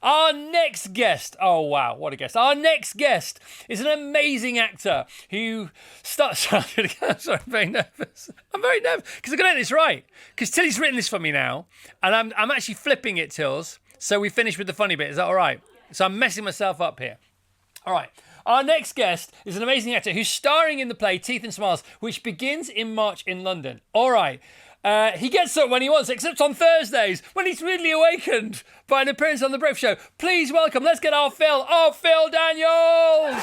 Our next guest, oh wow, what a guest. Our next guest is an amazing actor who starts... Sorry, I'm very nervous. I'm very nervous because I'm going to get this right. Because Tilly's written this for me now, and I'm actually flipping it, Tills. So we finish with the funny bit, is that all right? So I'm messing myself up here. All right. Our next guest is an amazing actor who's starring in the play Teeth and Smiles, which begins in March in London. All right. He gets up when he wants, except on Thursdays, when he's rudely awakened by an appearance on The Brave Show. Please welcome, let's get our Phil Daniels!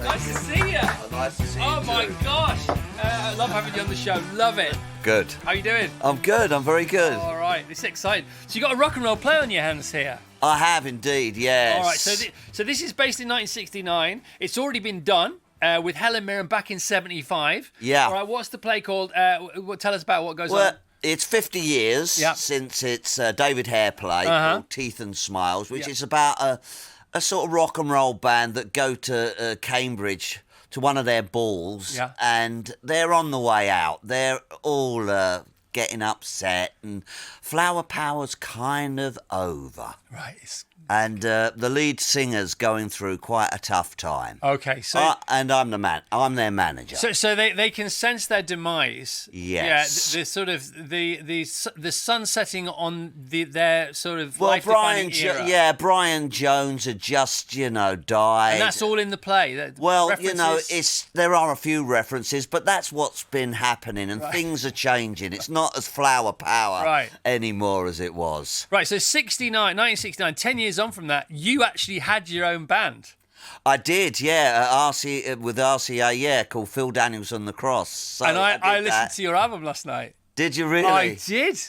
Nice to see you. Nice to see you. Oh my gosh. I love having you on the show. Love it. Good. How you doing? I'm good. I'm very good. All right. This is exciting. So you got a rock and roll play on your hands here. I have indeed, yes. All right. So this is based in 1969. It's already been done with Helen Mirren back in 75. Yeah. All right. What's the play called? Tell us about what goes on. It's 50 years since it's David Hare play called Teeth and Smiles, which is about a sort of rock and roll band that go to Cambridge to one of their balls, and they're on the way out. They're all getting upset, and Flower Power's kind of over. Right. And the lead singer's going through quite a tough time. Okay, so... and I'm their manager. So they can sense their demise. Yes. Yeah, the sort of the sun setting on their sort of Brian era. Brian Jones had just, died. And that's all in the play. There are a few references, but that's what's been happening, and things are changing. It's not as Flower Power anymore as it was. Right, so 1969, 10 years on from that, you actually had your own band. I did, with RCA, called Phil Daniels and the Cross. So and I listened to your album last night. Did you really? I did.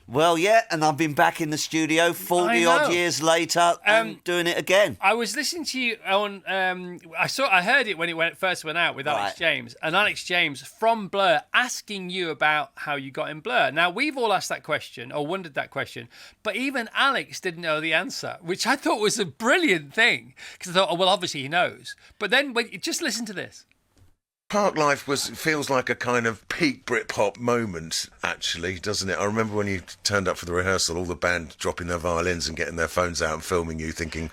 Well, yeah, and I've been back in the studio 40-odd years later and doing it again. I was listening to you on... I heard it when it first went out with Alex James. And Alex James from Blur asking you about how you got in Blur. Now, we've all asked that question or wondered that question. But even Alex didn't know the answer, which I thought was a brilliant thing. Because I thought, well, obviously he knows. But then just listen to this. Parklife feels like a kind of peak Britpop moment, actually, doesn't it? I remember when you turned up for the rehearsal, all the band dropping their violins and getting their phones out and filming you, thinking,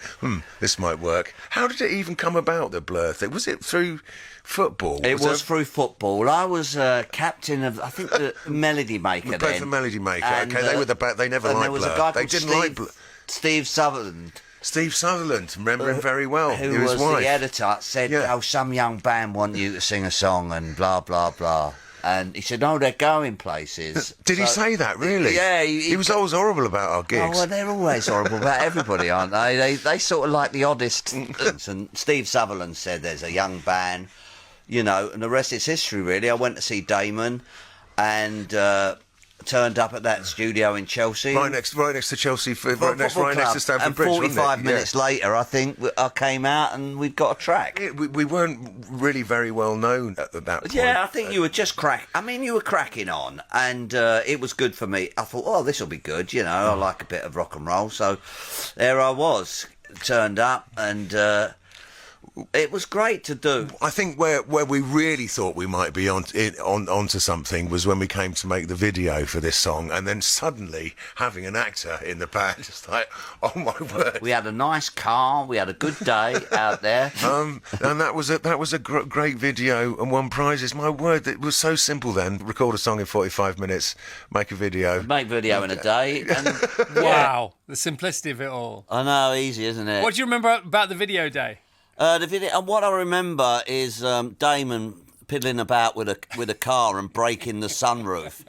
this might work. How did it even come about, the Blur thing? Was it through football? It was through football. I was captain of, I think, the Melody Maker then. Both the Melody Maker. And, okay, they were they never liked Blur. They didn't like Blur. Steve Sutherland. Steve Sutherland, remember him very well. Who was the editor, said, some young band want you to sing a song and blah, blah, blah. And he said, no, they're going places. Did he say that, really? Yeah. He was always horrible about our gigs. Oh, well, they're always horrible about everybody, aren't they? They sort of like the oddest. And Steve Sutherland said there's a young band, and the rest is history, really. I went to see Damon and... turned up at that studio in Chelsea. Right next to Chelsea, right next to Stamford Bridge, and 45 minutes later, I think, I came out and we'd got a track. We weren't really very well known at that point. Yeah, I think you were just you were cracking on, and it was good for me. I thought, this will be good, I like a bit of rock and roll. So there I was, turned up, and... it was great to do. I think where we really thought we might be onto something was when we came to make the video for this song, and then suddenly having an actor in the band, just like, oh my word! We had a nice car, we had a good day out there, and that was a great video and won prizes. My word, it was so simple then. Record a song in 45 minutes, make a video in a day, and wow, the simplicity of it all. I know, easy, isn't it? What do you remember about the video day? The video, and what I remember is Damon piddling about with a car and breaking the sunroof,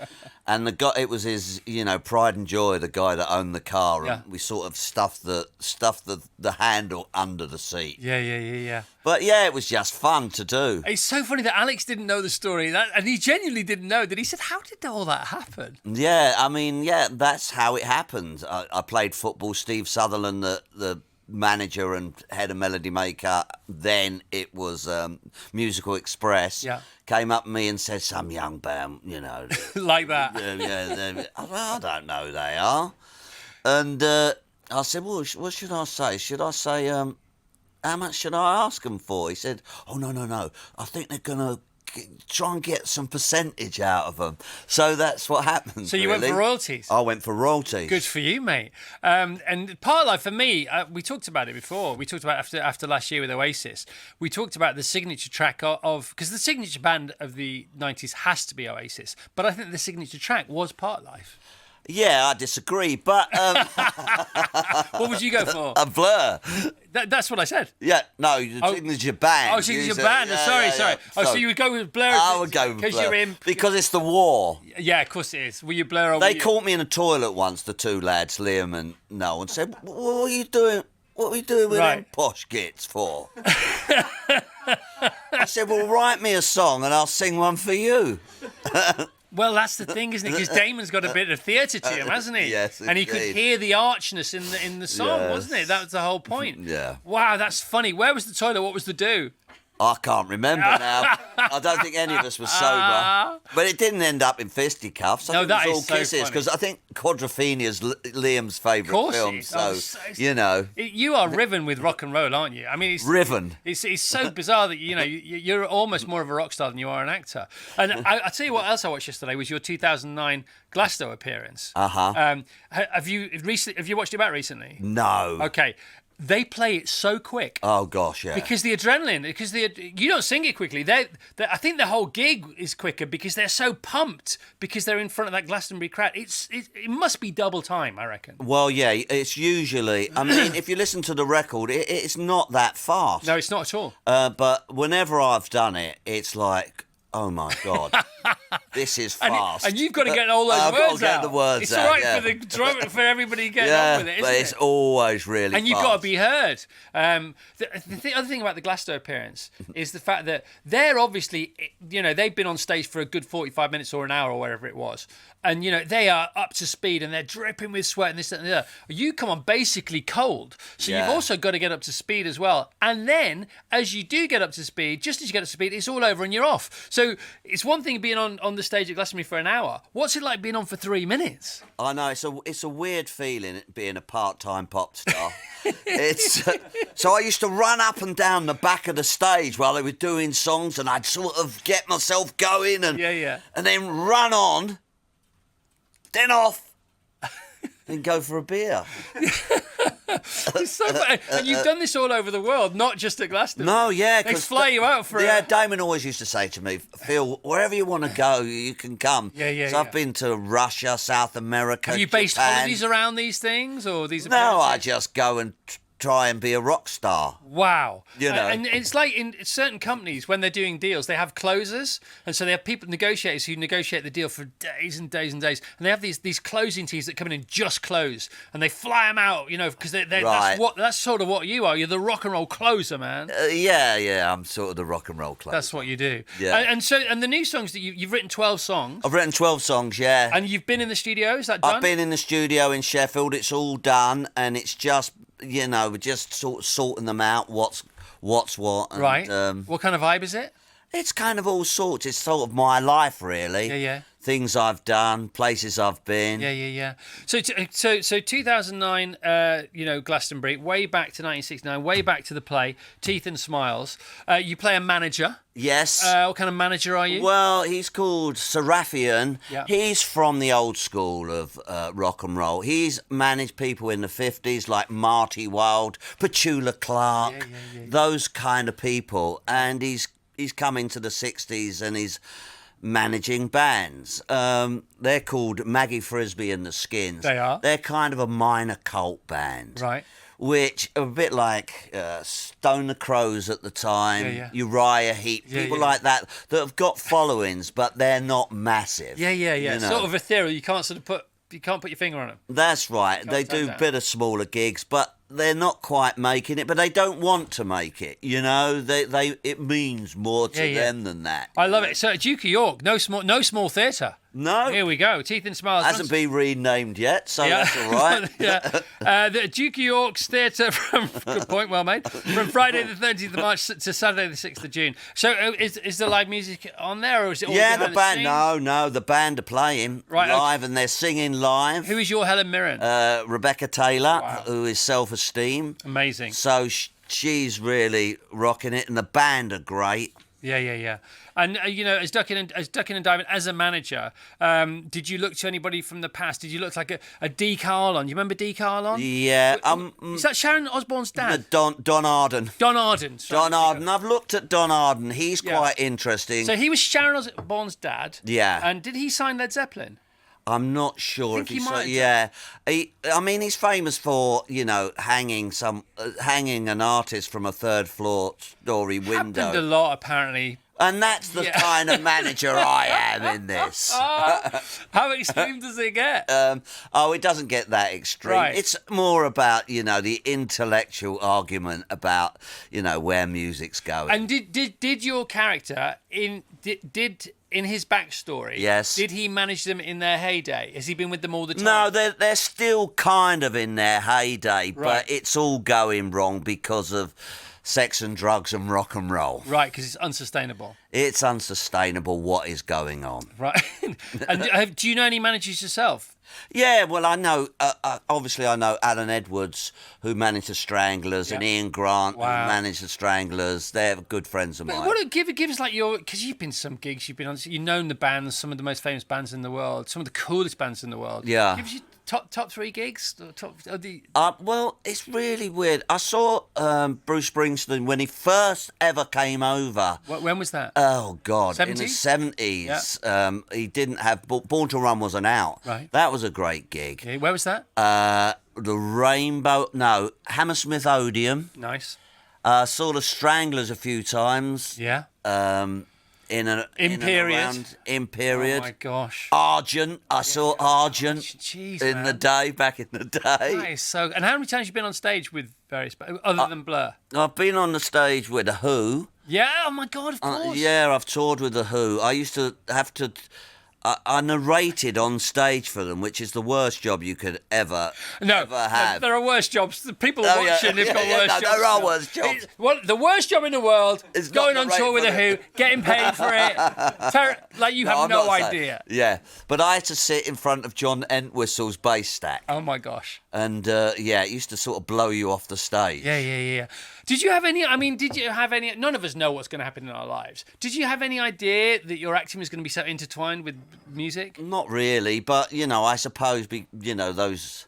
and the guy, it was his pride and joy, the guy that owned the car, and we sort of stuffed the handle under the seat. Yeah. But it was just fun to do. It's so funny that Alex didn't know the story, and he genuinely didn't know. That he said, "How did all that happen?" Yeah, I mean, that's how it happened. I played football. Steve Sutherland, the manager and head of Melody Maker, then it was Musical Express, came up to me and said, some young band, like that. I don't know who they are. And I said, well, what should I say? Should I say how much should I ask them for? He said, oh, no. I think they're going to try and get some percentage out of them. So that's what happened. So you went for royalties? I went for royalties. Good for you, mate. And Parklife, for me, we talked about it before. We talked about after last year with Oasis. We talked about the signature track of because the signature band of the 90s has to be Oasis. But I think the signature track was Parklife. Yeah, I disagree, but... What would you go for? A Blur. That's what I said. Yeah, no, the signature band. Oh, signature band. Sorry. Oh, so you would go with Blur? I would go with Blur. Because you're in... Because it's the war. Yeah, of course it is. Were you Blur or They caught me in a toilet once, the two lads, Liam and Noel, and said, what are you doing? What are we doing with them posh gits for? I said, well, write me a song and I'll sing one for you. Well, that's the thing, isn't it? Because Damon's got a bit of theatre to him, hasn't he? Yes, and he could hear the archness in the song, wasn't it? That was the whole point. Yeah. Wow, that's funny. Where was the toilet? What was the do? I can't remember now. I don't think any of us were sober. But it didn't end up in fisticuffs. I think it was all kisses, because I think Quadrophenia's Liam's favourite film. So, you know. You are riven with rock and roll, aren't you? I mean, riven. It's so bizarre that, you're almost more of a rock star than you are an actor. And I tell you what else I watched yesterday was your 2009 Glasgow appearance. Uh-huh. Have you watched it back recently? No. Okay. They play it so quick. Oh gosh, yeah. Because the adrenaline, you don't sing it quickly. I think the whole gig is quicker because they're so pumped because they're in front of that Glastonbury crowd. It must be double time, I reckon. Well, yeah, it's usually. I mean, if you listen to the record, it's not that fast. No, it's not at all. But whenever I've done it, it's like, oh my God, this is fast. And you've got to get all those words out. I've got to get the words it's out. It's all right for everybody getting on with it, isn't but it's always really and you've fast. got to be heard. The other thing about the Glasgow appearance is the fact that they're obviously, they've been on stage for a good 45 minutes or an hour or whatever it was. And, they are up to speed and they're dripping with sweat and this and that. You come on basically cold. So you've also got to get up to speed as well. And then as you do get up to speed, just as you get up to speed, it's all over and you're off. So it's one thing being on the stage at Glastonbury for an hour. What's it like being on for 3 minutes? I know, it's a weird feeling being a part-time pop star. So I used to run up and down the back of the stage while they were doing songs and I'd sort of get myself going and then run on, then off, then go for a beer. It's so funny. And you've done this all over the world, not just at Glastonbury. No, yeah. They fly you out for Damon always used to say to me, Phil, wherever you want to go, you can come. So I've been to Russia, South America, Have you based Japan. holidays around these things? Or these? No, I just go and try and be a rock star. Wow. And it's like in certain companies, when they're doing deals, they have closers. And so they have negotiators who negotiate the deal for days and days and days. And they have these closing teams that come in and just close. And they fly them out, because that's sort of what you are. You're the rock and roll closer, man. Yeah, I'm sort of the rock and roll closer. That's what you do. Yeah. And the new songs that you've written 12 songs. I've written 12 songs, yeah. And you've been in the studio, is that done? I've been in the studio in Sheffield. It's all done. And it's just... we're just sort of sorting them out, what's what. And, right. What kind of vibe is it? It's kind of all sorts. It's sort of my life, really. Yeah. Things I've done, places I've been. Yeah. So 2009, Glastonbury, way back to 1969, way back to the play, Teeth and Smiles. You play a manager. Yes. What kind of manager are you? Well, he's called Seraphian. Yeah. He's from the old school of rock and roll. He's managed people in the 50s like Marty Wilde, Petula Clark, those kind of people. And he's come into the 60s and he's managing bands. They're called Maggie Frisbee and the Skins. They are? They're kind of a minor cult band. Right. Which are a bit like Stone the Crows at the time, Uriah Heep, people like that have got followings, but they're not massive. Yeah. Sort of ethereal. You can't put your finger on them. That's right. They do a bit of smaller gigs, but they're not quite making it, but they don't want to make it. It means more to them than that. I love it. So Duke of York, no small theatre. No. Here we go. Teeth and Smiles. Hasn't been renamed yet, so that's all right. The Duke of York's Theatre good point, well made, from Friday the 30th of March to Saturday the 6th of June. So is there live music on there, or is it all behind the band? scenes? No, the band are playing live, and they're singing live. Who is your Helen Mirren? Rebecca Taylor, who is Self-Esteem. Amazing. So she's really rocking it, and the band are great. Yeah. And as Ducking and Diving, as a manager, did you look to anybody from the past? Did you look like a D. Carlon? You remember D. Carlon? Yeah. Is that Sharon Osbourne's dad? Don Arden. Don Arden. Don Arden. I've looked at Don Arden. He's quite interesting. So he was Sharon Osbourne's dad. Yeah. And did he sign Led Zeppelin? I'm not sure if he he's... might have Yeah. He's famous for, hanging an artist from a third-floor story window. Happened a lot, apparently. And that's the kind of manager I am in this. How extreme does it get? It doesn't get that extreme. Right. It's more about, the intellectual argument about, where music's going. And did your character in his backstory? Yes. Did he manage them in their heyday? Has he been with them all the time? No, they're still kind of in their heyday, Right. but it's all going wrong because of sex and drugs and rock and roll. Right, because it's unsustainable. It's unsustainable what is going on. Right. And do you know any managers yourself? Yeah, well, I know, obviously I know Alan Edwards, who managed the Stranglers, and Ian Grant, who managed the Stranglers. They're good friends of mine. Give us like because you've been to some gigs, you've been on, you've known the bands, some of the most famous bands in the world, some of the coolest bands in the world. Yeah. Give us your top three gigs? Well, it's really weird. I saw Bruce Springsteen when he first ever came over. When was that? Oh, God. 70s? In the 70s. Yeah. He didn't have... Born to Run wasn't out. Right. That was a great gig. Okay, where was that? The Rainbow... No, Hammersmith Odeon. Nice. Saw the Stranglers a few times. Yeah. In period. Oh my gosh. Argent. I saw Argent Jeez, back in the day. That is so. And how many times have you been on stage with various other than Blur? I've been on the stage with The Who. Yeah. Oh my God. Of course. Yeah, I've toured with The Who. I used to have to. I narrated on stage for them, which is the worst job you could ever have. There are worse jobs. The people watching have got worse jobs. There are worse jobs. The worst job in the world is going not on tour with The Who, getting paid for it. You have no idea. Yeah, but I had to sit in front of John Entwistle's bass stack. Oh my gosh. And it used to sort of blow you off the stage. Yeah. Did you have any? None of us know what's going to happen in our lives. Did you have any idea that your acting was going to be so intertwined with music? Not really, but I suppose those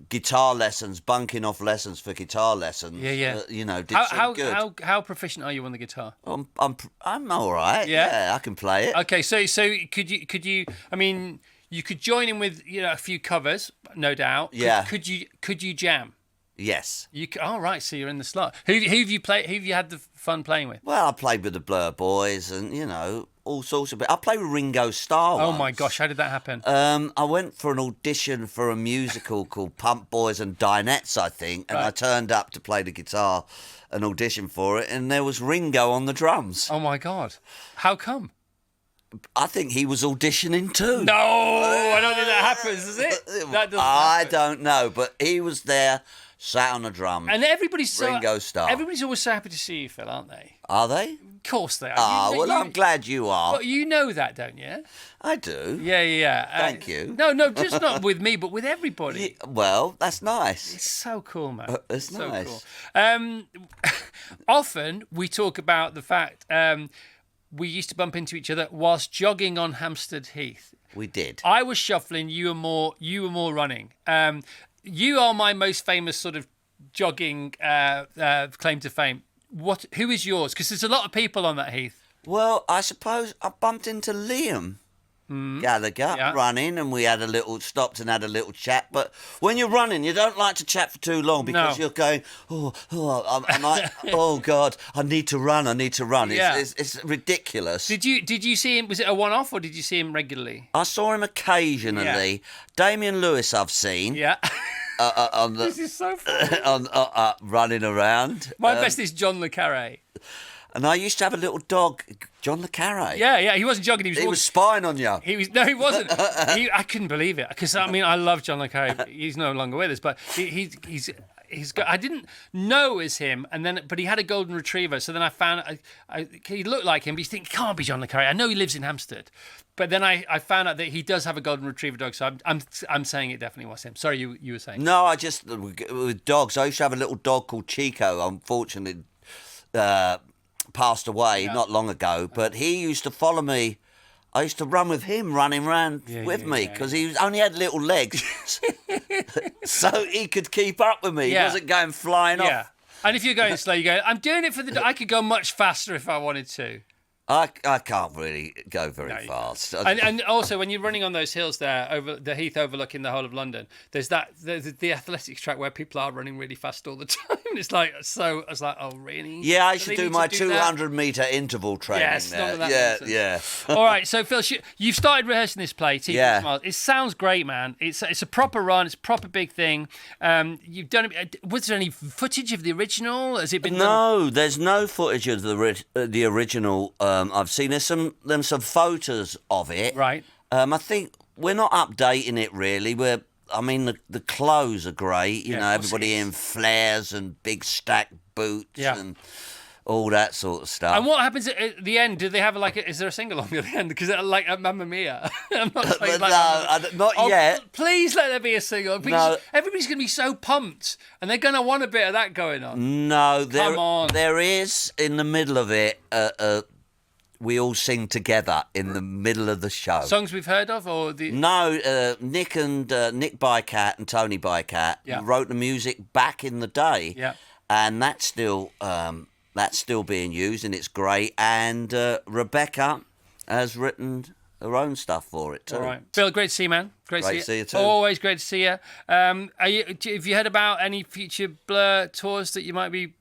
guitar lessons, bunking off lessons for guitar lessons. Yeah. Did some good. How proficient are you on the guitar? I'm all right. Yeah? I can play it. Okay, so could you? I mean, you could join in with a few covers, no doubt. Yeah. Could you jam? Yes. Right. So you're in the slot. Who have you played? Who have you had the fun playing with? Well, I played with the Blur Boys, and all sorts of. I played with Ringo Starr. Oh my gosh! How did that happen? I went for an audition for a musical called Pump Boys and Dinettes, I think, and I turned up to play the guitar, an audition for it, and there was Ringo on the drums. Oh my God! How come? I think he was auditioning too. No, I don't think that happens, does it? That doesn't I don't know, but he was there. Sat on the drums. And Ringo Starr. Everybody's always so happy to see you, Phil, aren't they? Are they? Of course they are. I'm glad you are. Well, you know that, don't you? I do. Yeah. Thank you. No, just not with me, but with everybody. Yeah, well, that's nice. It's so cool, man. It's so nice. Cool. Often we talk about the fact we used to bump into each other whilst jogging on Hampstead Heath. We did. I was shuffling. You were more running. You are my most famous sort of jogging claim to fame. Who is yours? Because there's a lot of people on that heath. Well, I suppose I bumped into Liam Gallagher running, and we had stopped and had a little chat. But when you're running, you don't like to chat for too long because you're going, oh God, I need to run. Yeah. It's ridiculous. Did you see him? Was it a one-off or did you see him regularly? I saw him occasionally. Yeah. Damian Lewis I've seen. Yeah. This is so funny. Running around. My best is John Le Carre. And I used to have a little dog, John Le Carre. Yeah. He wasn't jogging. He was spying on you. He wasn't. I couldn't believe it because I love John Le Carre. He's no longer with us, but I didn't know it was him, but he had a golden retriever. So then I found he looked like him, but you think it can't be John le Carré. I know he lives in Hampstead, but then I found out that he does have a golden retriever dog. So I'm saying it definitely was him. Sorry, you were saying. No, with dogs. I used to have a little dog called Chico. Unfortunately, passed away not long ago. But he used to follow me. I used to run with him, running around with me, because he only had little legs, so he could keep up with me. He wasn't going flying off. And if you're going slow, you go, I'm doing it for I could go much faster if I wanted to. I can't really go very fast. And also, when you're running on those hills there, over the heath overlooking the whole of London, there's the athletics track where people are running really fast all the time. It's like, I was like, oh, really? Yeah, I should do my 200-metre interval training. Yes, there. Yeah. All right, so Phil, you've started rehearsing this play, Teeth and Smiles. It sounds great, man. It's a proper run. It's a proper big thing. You've done it. Was there any footage of the original? Has it been? No, there's no footage of the original. I've seen some photos of it. Right. I think we're not updating it really. The clothes are great. You know, everybody in flares and big stacked boots and all that sort of stuff. And what happens at the end? Do they have is there a sing-along at the end? Because like Mamma Mia. I'm not saying not yet. Please let there be a sing-along. Because everybody's going to be so pumped and they're going to want a bit of that going on. No, Come on. There is, in the middle of it, we all sing together in the middle of the show. Songs we've heard of, or the No, Nick Bycat and Tony Bycat wrote the music back in the day. Yeah. And that's still being used, and it's great. And Rebecca has written her own stuff for it too. All right, Phil, great to see you, man. Great to see you too. Always great to see you. Have you heard about any future Blur tours that you might be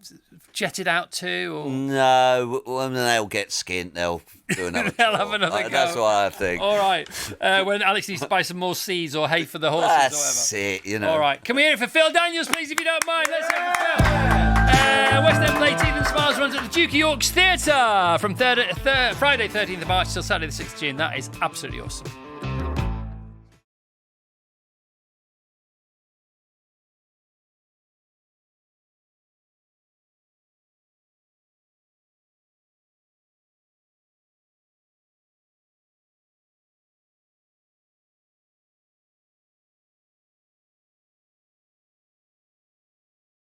jetted out to? Or? No, when they'll get skint, they'll do another They'll tour. have another go. That's what I think. All right. When Alex needs to buy some more seeds or hay for the horses or whatever. That's it, you know. All right. Can we hear it for Phil Daniels, please, if you don't mind? Let's hear it for Phil. West End play Teeth and Smiles runs at the Duke of York's Theatre from Friday 13th of March till Saturday the 6th of June. That is absolutely awesome.